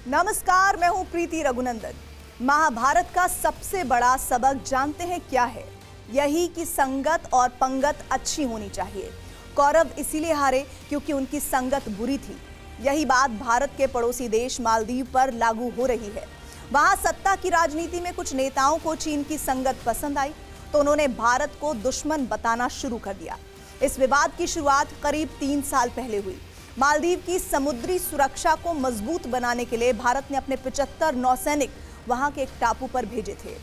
नमस्कार, मैं हूं प्रीति रघुनंदन। महाभारत का सबसे बड़ा सबक जानते हैं क्या है? यही कि संगत और पंगत अच्छी होनी चाहिए। कौरव इसीलिए हारे क्योंकि उनकी संगत बुरी थी। यही बात भारत के पड़ोसी देश मालदीव पर लागू हो रही है। वहां सत्ता की राजनीति में कुछ नेताओं को चीन की संगत पसंद आई तो उन्होंने भारत को दुश्मन बताना शुरू कर दिया। इस विवाद की शुरुआत करीब 3 साल पहले हुई। मालदीव की समुद्री सुरक्षा को मजबूत बनाने के लिए भारत ने अपने 75 नौसैनिक वहां के एक टापू पर भेजे थे।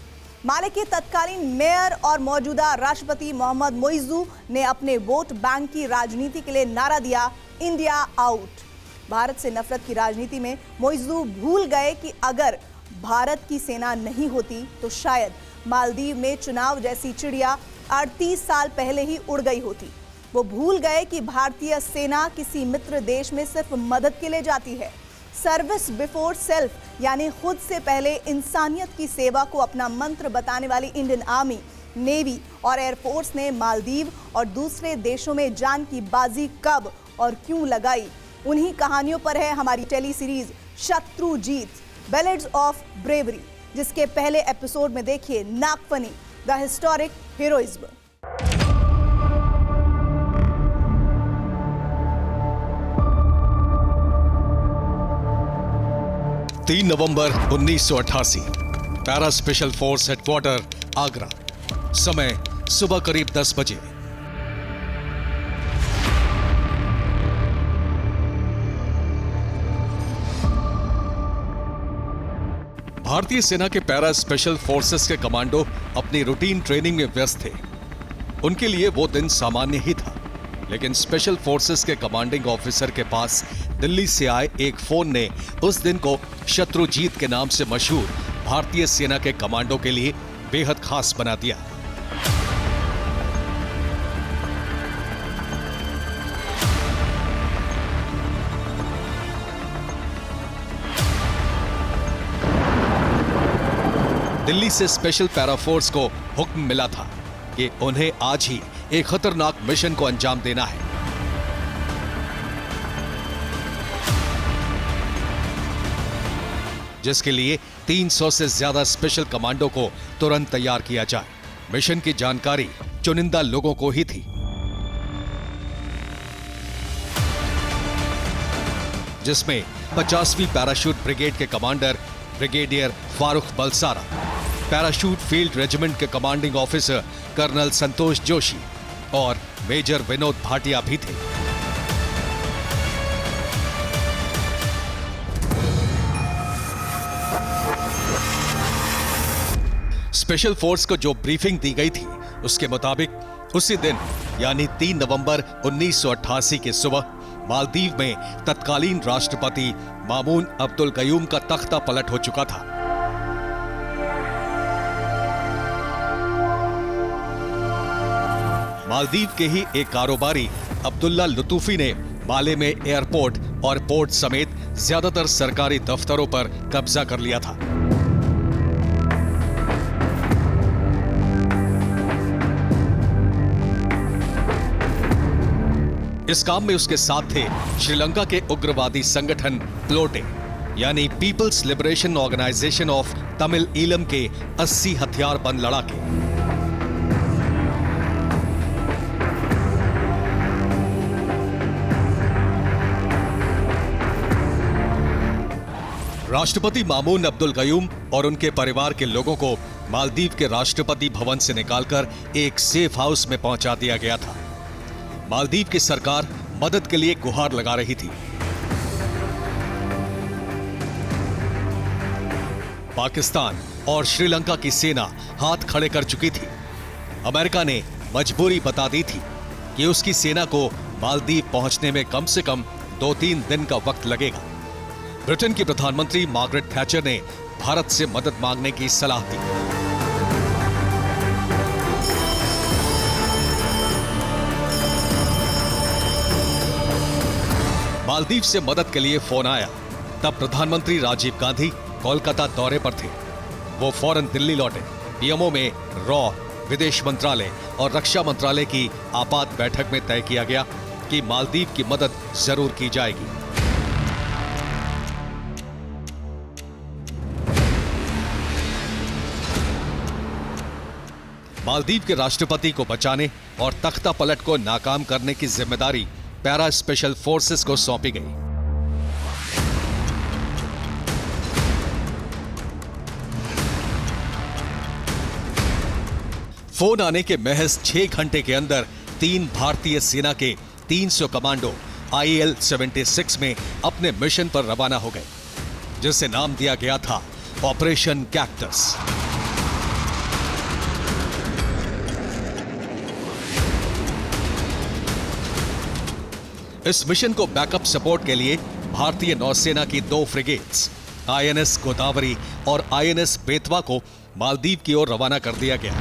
माले के तत्कालीन मेयर और मौजूदा राष्ट्रपति मोहम्मद मोइजू ने अपने वोट बैंक की राजनीति के लिए नारा दिया, इंडिया आउट। भारत से नफरत की राजनीति में मोइजू भूल गए कि अगर भारत की सेना नहीं होती तो शायद मालदीव में चुनाव जैसी चिड़िया 38 साल पहले ही उड़ गई होती। वो भूल गए कि भारतीय सेना किसी मित्र देश में सिर्फ मदद के लिए जाती है। सर्विस बिफोर सेल्फ, यानी खुद से पहले इंसानियत की सेवा को अपना मंत्र बताने वाली इंडियन आर्मी, नेवी और एयरफोर्स ने मालदीव और दूसरे देशों में जान की बाजी कब और क्यों लगाई, उन्हीं कहानियों पर है हमारी टेली सीरीज शत्रु जीत, बैलेड्स ऑफ ब्रेवरी, जिसके पहले एपिसोड में देखिए नागफनी, द हिस्टोरिक हीरोइज्म। 3 नवंबर 1988, para special force headquarter Agra. समय सुबह करीब 10 बजे। भारतीय सेना के पैरा स्पेशल फोर्सेस के कमांडो अपनी रूटीन ट्रेनिंग में व्यस्त थे। उनके लिए वो दिन सामान्य ही था, लेकिन स्पेशल फोर्सेस के कमांडिंग ऑफिसर के पास दिल्ली से आए एक फोन ने उस दिन को शत्रुजीत के नाम से मशहूर भारतीय सेना के कमांडो के लिए बेहद खास बना दिया। दिल्ली से स्पेशल पैरा फोर्स को हुक्म मिला था कि उन्हें आज ही एक खतरनाक मिशन को अंजाम देना है। जिसके लिए 300 से ज्यादा स्पेशल कमांडो को तुरंत तैयार किया जाए। मिशन की जानकारी चुनिंदा लोगों को ही थी। जिसमें 50वीं पैराशूट ब्रिगेड के commander brigadier Farooq Balsara, parachute field regiment के कमांडिंग ऑफिसर कर्नल संतोष जोशी और मेजर विनोद भाटिया भी थे। स्पेशल फोर्स को जो ब्रीफिंग दी गई थी उसके मुताबिक उसी दिन यानी 3 नवंबर 1988 की सुबह मालदीव में तत्कालीन राष्ट्रपति मामून अब्दुल गयूम का तख्ता पलट हो चुका था। मालदीव के ही एक कारोबारी अब्दुल्ला लुतूफी ने माले में एयरपोर्ट और पोर्ट समेत ज्यादातर सरकारी दफ्तरों पर कब्जा कर लिया था। इस काम में उसके साथ थे श्रीलंका के उग्रवादी संगठन प्लोटे यानी People's Liberation Organisation of Tamil Eelam के 80 हथियारबंद लड़ाके। राष्ट्रपति मामून अब्दुल गयूम और उनके परिवार के लोगों को मालदीव के राष्ट्रपति भवन से निकालकर एक सेफ हाउस में पहुंचा दिया गया था। मालदीव की सरकार मदद के लिए गुहार लगा रही थी। पाकिस्तान और श्रीलंका की सेना हाथ खड़े कर चुकी थी। अमेरिका ने मजबूरी बता दी थी कि उसकी सेना को मालदीव पहुंचने में कम से कम 2-3 दिन का वक्त लगेगा। ब्रिटेन की प्रधानमंत्री मार्गरेट थैचर ने भारत से मदद मांगने की सलाह दी। मालदीव से मदद के लिए फोन आया। तब प्रधानमंत्री राजीव गांधी कोलकाता दौरे पर थे। वो फौरन दिल्ली लौटे। पीएमओ में रॉ, विदेश मंत्रालय और रक्षा मंत्रालय की आपात बैठक में तय किया गया कि मालदीव की मदद जरूर की जाएगी। मालदीव के राष्ट्रपति को बचाने और तख्ता पलट को नाकाम करने की जिम्मेदारी पैरा स्पेशल फोर्सेस को सौंपी गई। फोन आने के महज 6 घंटे के अंदर 3 भारतीय सेना के 300 कमांडो IL-76 में अपने मिशन पर रवाना हो गए, जिसे नाम दिया गया था ऑपरेशन कैक्टस। इस मिशन को बैकअप सपोर्ट के लिए भारतीय नौसेना की 2 फ्रिगेट्स INS गोदावरी और INS बेतवा को मालदीव की ओर रवाना कर दिया गया।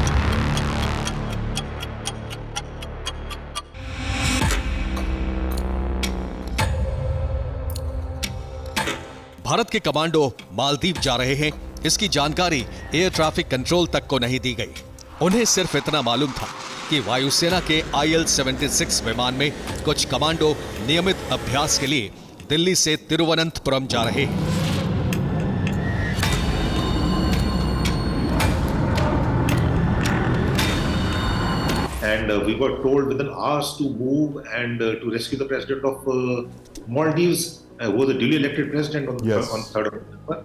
भारत के कमांडो मालदीव जा रहे हैं, इसकी जानकारी एयर ट्रैफिक कंट्रोल तक को नहीं दी गई। उन्हें सिर्फ इतना मालूम था कि वायुसेना के IL-76 विमान में कुछ कमांडो नियमित अभ्यास के लिए दिल्ली से तिरुवनंतपुरम जा रहे हैं। And we were told within hours to move and to rescue the president of Maldives, who was a duly elected president on 3rd of November.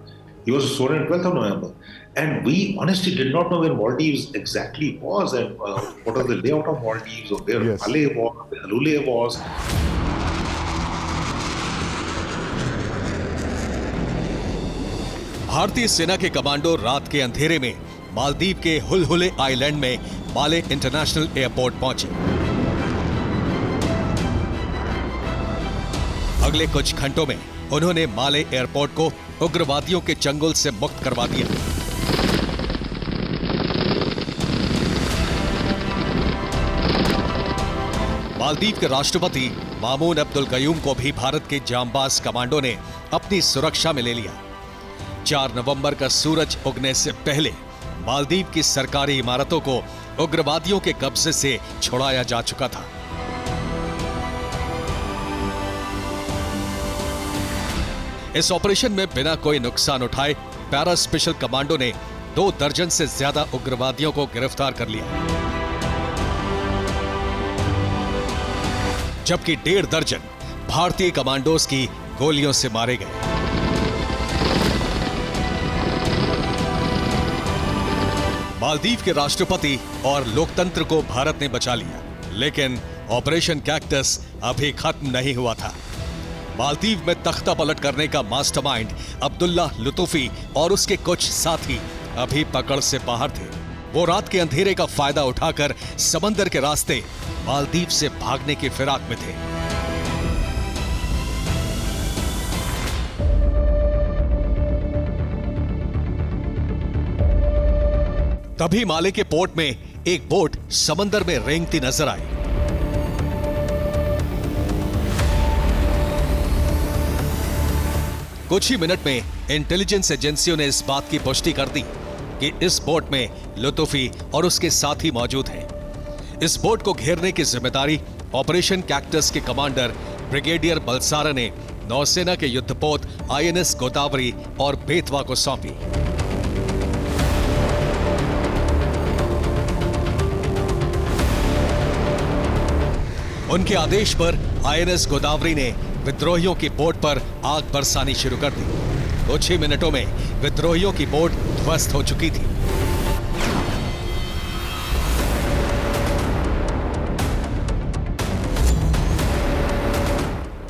He was sworn in 12th of November. And we honestly did not know where Maldives exactly was and what was the layout of Maldives, or where Malé was, where Halule was. भारतीय सेना के commando रात के अंधेरे में मालदीव के हुलहुले island में माले international airport पहुंचे। अगले कुछ घंटों में उन्होंने माले एयरपोर्ट को उग्रवादियों के चंगुल से मुक्त करवा दिया। मालदीव के राष्ट्रपति मामून अब्दुल गयूम को भी भारत के जांबाज कमांडो ने अपनी सुरक्षा में ले लिया। 4 नवंबर का सूरज उगने से पहले मालदीव की सरकारी इमारतों को उग्रवादियों के कब्जे से छुड़ाया जा चुका था। इस ऑपरेशन में बिना कोई नुकसान उठाए पैरा स्पेशल कमांडो ने 2 दर्जन से ज्यादा उग्रवादियों को गिरफ्तार कर लिया, जबकि 1.5 दर्जन भारतीय कमांडोज की गोलियों से मारे गए। मालदीव के राष्ट्रपति और लोकतंत्र को भारत ने बचा लिया, लेकिन ऑपरेशन कैक्टस अभी खत्म नहीं हुआ था। मालदीव में तख्ता पलट करने का मास्टरमाइंड अब्दुल्ला लुतुफी और उसके कुछ साथी अभी पकड़ से बाहर थे। वो रात के अंधेरे का फायदा उठाकर समंदर के रास्ते मालदीव से भागने की फिराक में थे। तभी माले के पोर्ट में एक बोट समंदर में रेंगती नजर आई। कुछ ही मिनट में इंटेलिजेंस एजेंसियों ने इस बात की पुष्टि कर दी कि इस बोट में लुतुफी और उसके साथी मौजूद हैं। इस बोट को घेरने की जिम्मेदारी ऑपरेशन कैक्टस के कमांडर ब्रिगेडियर बलसारा ने नौसेना के युद्धपोत INS गोदावरी और बेतवा को सौंपी। उनके आदेश पर INS गोदावरी ने विद्रोहियों की बोट पर आग बरसानी शुरू कर दी। कुछ ही मिनटों में विद्रोहियों की बोट ध्वस्त हो चुकी थी।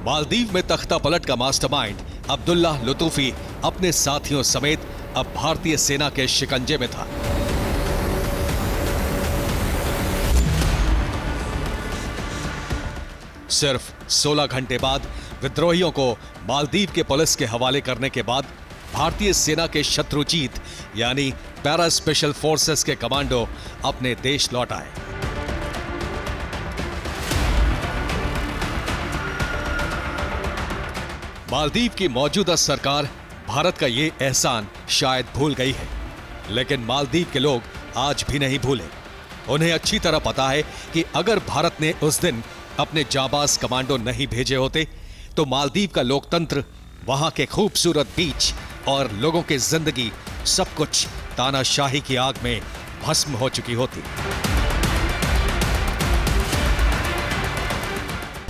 मालदीव में तख्ता पलट का मास्टरमाइंड अब्दुल्ला लुतुफी अपने साथियों समेत अब भारतीय सेना के शिकंजे में था। सिर्फ 16 घंटे बाद विद्रोहियों को मालदीव के पुलिस के हवाले करने के बाद भारतीय सेना के शत्रुजीत यानी पैरा स्पेशल फोर्सेस के कमांडो अपने देश लौट आए। मालदीव की मौजूदा सरकार भारत का ये एहसान शायद भूल गई है, लेकिन मालदीव के लोग आज भी नहीं भूले। उन्हें अच्छी तरह पता है कि अगर भारत ने उस दिन अपने जाबाज कमांडो नहीं भेजे होते तो मालदीव का लोकतंत्र, वहां के खूबसूरत बीच और लोगों की जिंदगी सब कुछ तानाशाही की आग में भस्म हो चुकी होती।